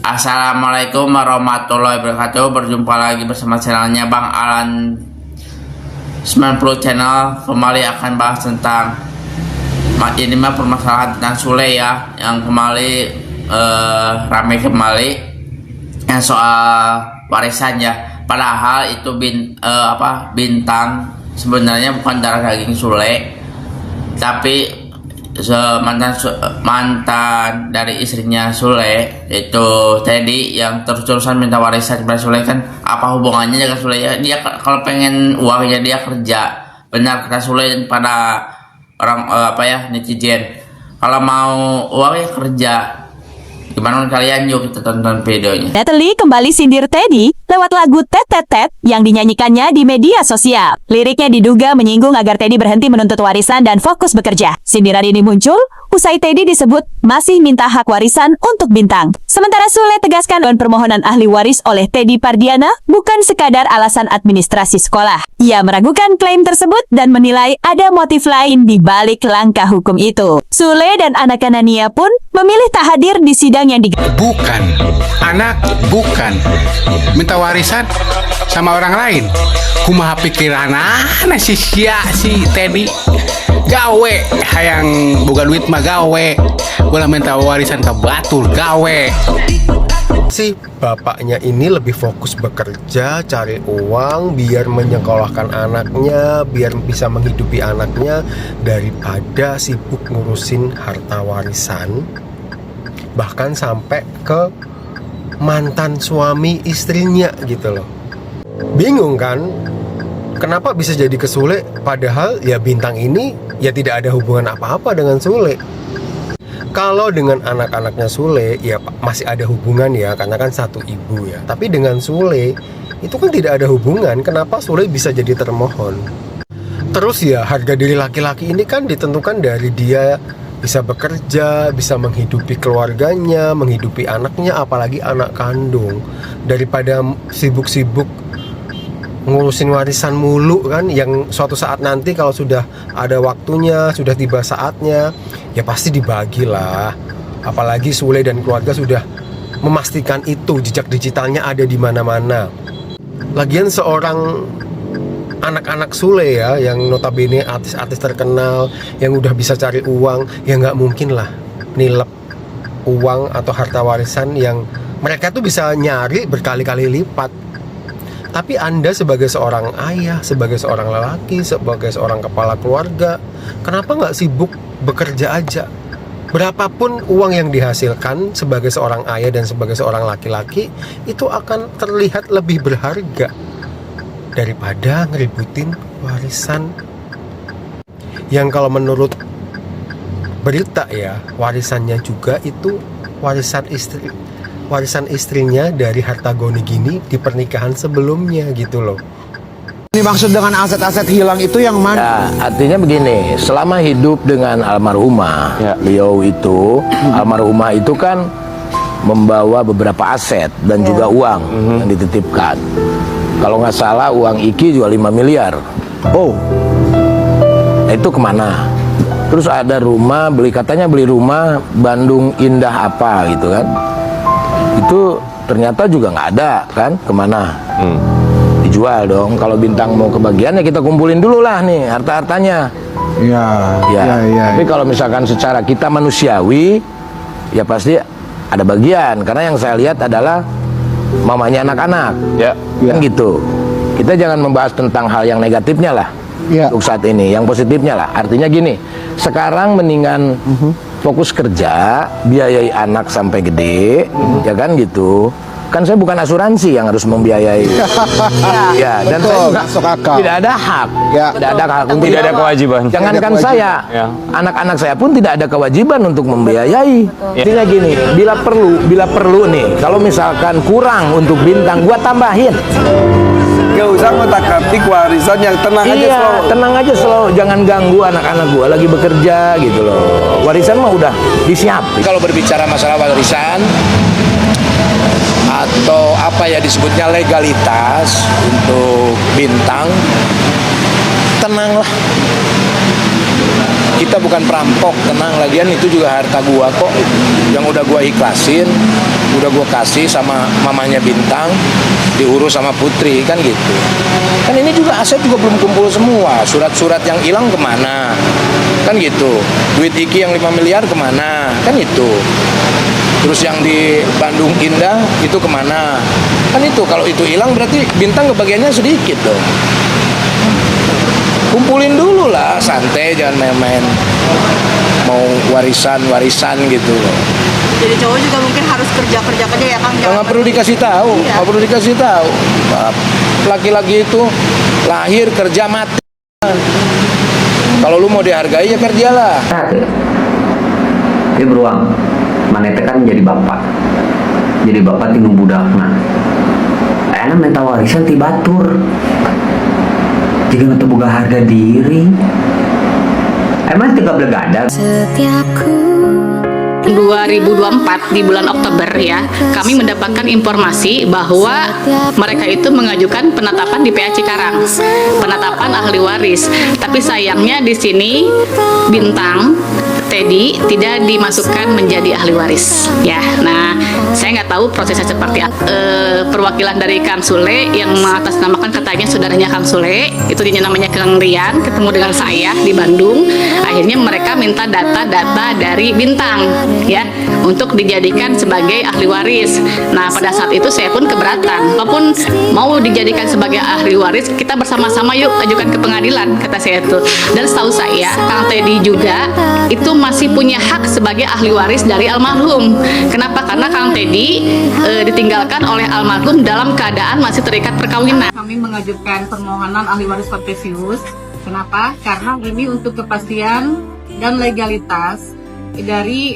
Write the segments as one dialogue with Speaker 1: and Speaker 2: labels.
Speaker 1: Assalamualaikum warahmatullahi wabarakatuh. Berjumpa lagi bersama channelnya Bang Alan 90 channel. Kembali akan bahas tentang ini mah permasalahan tentang Sule ya, yang kembali ramai kembali yang soal warisan ya. Padahal itu Bintang sebenarnya bukan darah daging Sule, tapi mantan dari istrinya Sule, itu Teddy, yang terus-terusan minta warisan kepada Sule. Kan apa hubungannya dengan Sule ya? Dia kalau pengen uangnya dia kerja, benar kata Sule pada orang netizen, kalau mau uangnya kerja. Gimana kalian? Yuk kita tonton videonya.
Speaker 2: Natalie kembali sindir Teddy lewat lagu Tet Tet Tet yang dinyanyikannya di media sosial. Liriknya diduga menyinggung agar Teddy berhenti menuntut warisan dan fokus bekerja. Sindiran ini muncul usai Teddy disebut masih minta hak warisan untuk Bintang. Sementara Sule tegaskan permohonan ahli waris oleh Teddy Pardiana bukan sekadar alasan administrasi sekolah. Ia meragukan klaim tersebut dan menilai ada motif lain di balik langkah hukum itu. Sule dan anak Nia pun memilih tak hadir di sidang yang
Speaker 3: bukan anak, bukan minta warisan sama orang lain. Kumaha pikiran si Teddy gawe hayang boga duit mah gawe, ulah minta warisan ke batur gawe.
Speaker 4: Si bapaknya ini lebih fokus bekerja, cari uang biar menyekolahkan anaknya, biar bisa menghidupi anaknya, daripada sibuk ngurusin harta warisan, bahkan sampai ke mantan suami istrinya gitu loh. Bingung kan? Kenapa bisa jadi ke Sule, padahal ya Bintang ini ya tidak ada hubungan apa-apa dengan Sule. Kalau dengan anak-anaknya Sule ya masih ada hubungan ya, karena kan satu ibu ya. Tapi dengan Sule itu kan tidak ada hubungan. Kenapa Sule bisa jadi termohon? Terus ya harga diri laki-laki ini kan ditentukan dari dia bisa bekerja, bisa menghidupi keluarganya, menghidupi anaknya, apalagi anak kandung. Daripada sibuk-sibuk ngurusin warisan mulu kan, yang suatu saat nanti kalau sudah ada waktunya, sudah tiba saatnya, ya pasti dibagi lah. Apalagi Sule dan keluarga sudah memastikan itu, jejak digitalnya ada di mana-mana. Lagian seorang anak-anak Sule ya, yang notabene artis-artis terkenal, yang udah bisa cari uang, ya nggak mungkin lah nilep uang atau harta warisan yang mereka tuh bisa nyari berkali-kali lipat. Tapi Anda sebagai seorang ayah, sebagai seorang lelaki, sebagai seorang kepala keluarga, kenapa nggak sibuk bekerja aja? Berapapun uang yang dihasilkan sebagai seorang ayah dan sebagai seorang laki-laki, itu akan terlihat lebih berharga daripada ngeributin warisan. Yang kalau menurut berita ya, warisannya juga itu warisan istrinya dari harta goni gini di pernikahan sebelumnya gitu loh.
Speaker 5: Ini maksud dengan aset-aset hilang itu yang mana?
Speaker 6: Ya, artinya begini, selama hidup dengan almarhumah, beliau itu, almarhumah itu kan membawa beberapa aset dan juga uang yang dititipkan. Kalau nggak salah uang Iki juga 5 miliar. Oh, nah, itu kemana? Terus ada rumah, katanya beli rumah Bandung Indah apa gitu kan? Itu ternyata juga nggak ada kan, kemana? Dijual dong. Kalau Bintang mau kebagian ya kita kumpulin dulu lah nih harta-hartanya.
Speaker 5: Ya.
Speaker 6: Tapi kalau misalkan secara kita manusiawi ya pasti ada bagian, karena yang saya lihat adalah mamanya anak-anak kan gitu. Kita jangan membahas tentang hal yang negatifnya lah untuk saat ini, yang positifnya lah. Artinya gini, sekarang mendingan fokus kerja, biayai anak sampai gede, ya kan gitu. Kan saya bukan asuransi yang harus membiayai. Ya, dan saya juga tidak ada hak, tidak ada hak, tidak ada kewajiban. Jangankan saya, anak-anak saya pun tidak ada kewajiban untuk membiayai. Intinya gini, bila perlu nih, kalau misalkan kurang untuk Bintang, gua tambahin.
Speaker 7: Gak usah ngotak-atik warisan, yang tenang aja slow.
Speaker 6: Tenang aja slow, jangan ganggu anak-anak gua lagi bekerja gitu loh. Warisan mah udah disiapin. Kalau berbicara masalah warisan atau apa ya disebutnya legalitas untuk Bintang, tenanglah. kita bukan perampok, tenang, lagian itu juga harta gua kok, yang udah gua ikhlasin, udah gua kasih sama mamanya Bintang, diurus sama Putri, kan gitu. Kan ini juga aset juga belum kumpul semua, surat-surat yang hilang kemana, kan gitu. Duit Iki yang 5 miliar kemana, kan itu. Terus yang di Bandung Indah itu kemana, kan itu. Kalau itu hilang berarti Bintang kebagiannya sedikit dong. Kumpulin dulu lah, santai, jangan main-main mau warisan gitu.
Speaker 8: Jadi cowok juga mungkin harus kerja ya Kang.
Speaker 6: Nggak perlu dikasih tahu,
Speaker 8: Iya.
Speaker 6: nggak perlu dikasih tahu. Laki-laki itu lahir kerja mati. Kalau lu mau dihargai ya kerjalah.
Speaker 9: Dia beruang, mana kan jadi bapak tinggal budakna. Enak minta warisan ti batur. Jika nggak boga harga diri, emang tiga belegada.
Speaker 10: 2024 di bulan Oktober ya, kami mendapatkan informasi bahwa mereka itu mengajukan penetapan di PA Cikarang, penetapan ahli waris. Tapi sayangnya di sini Bintang Teddy tidak dimasukkan menjadi ahli waris ya. Nah, saya nggak tahu prosesnya seperti apa. Perwakilan dari Kang Sule yang mengatasnamakan katanya saudaranya Kang Sule, itu dia namanya Kang Rian, ketemu dengan saya di Bandung. Akhirnya mereka minta data-data dari Bintang ya untuk dijadikan sebagai ahli waris. Nah, pada saat itu saya pun keberatan. Walaupun mau dijadikan sebagai ahli waris, kita bersama-sama yuk ajukan ke pengadilan, kata saya itu. Dan setahu saya Kang Teddy juga itu masih punya hak sebagai ahli waris dari almarhum. Kenapa? Karena Kang Teddy ditinggalkan oleh almarhum dalam keadaan masih terikat perkawinan. Kami mengajukan permohonan ahli waris Fortesius. Kenapa? Karena ini untuk kepastian dan legalitas dari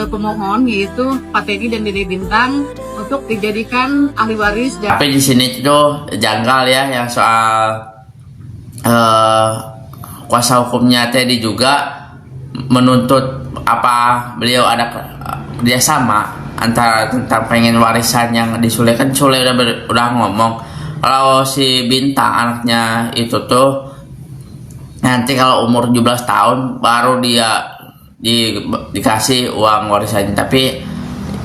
Speaker 10: pemohon, yaitu Pak Teddy dan Dede Bintang, untuk dijadikan ahli waris.
Speaker 1: Tapi di sini tuh janggal ya yang soal kuasa hukumnya Teddy juga menuntut apa beliau ada kerjasama antara tentang pengen warisan yang di Sule. Kan Sule udah ngomong kalau si Bintang anaknya itu tuh nanti kalau umur 17 tahun baru dia dikasih uang warisannya. Tapi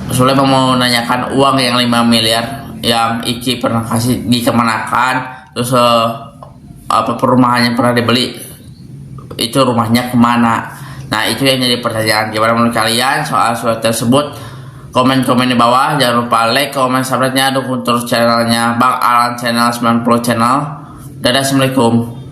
Speaker 1: Sule mau nanyakan uang yang 5 miliar yang Iki pernah kasih dikemanakan, terus apa perumahannya pernah dibeli, itu rumahnya kemana. Nah, itu yang jadi pertanyaan. Gimana menurut kalian soal surat tersebut? Komen-komen di bawah. Jangan lupa like, komen, subscribe-nya, dukung terus channelnya Bang Alan Channel 90 Channel. Dadah, assalamualaikum.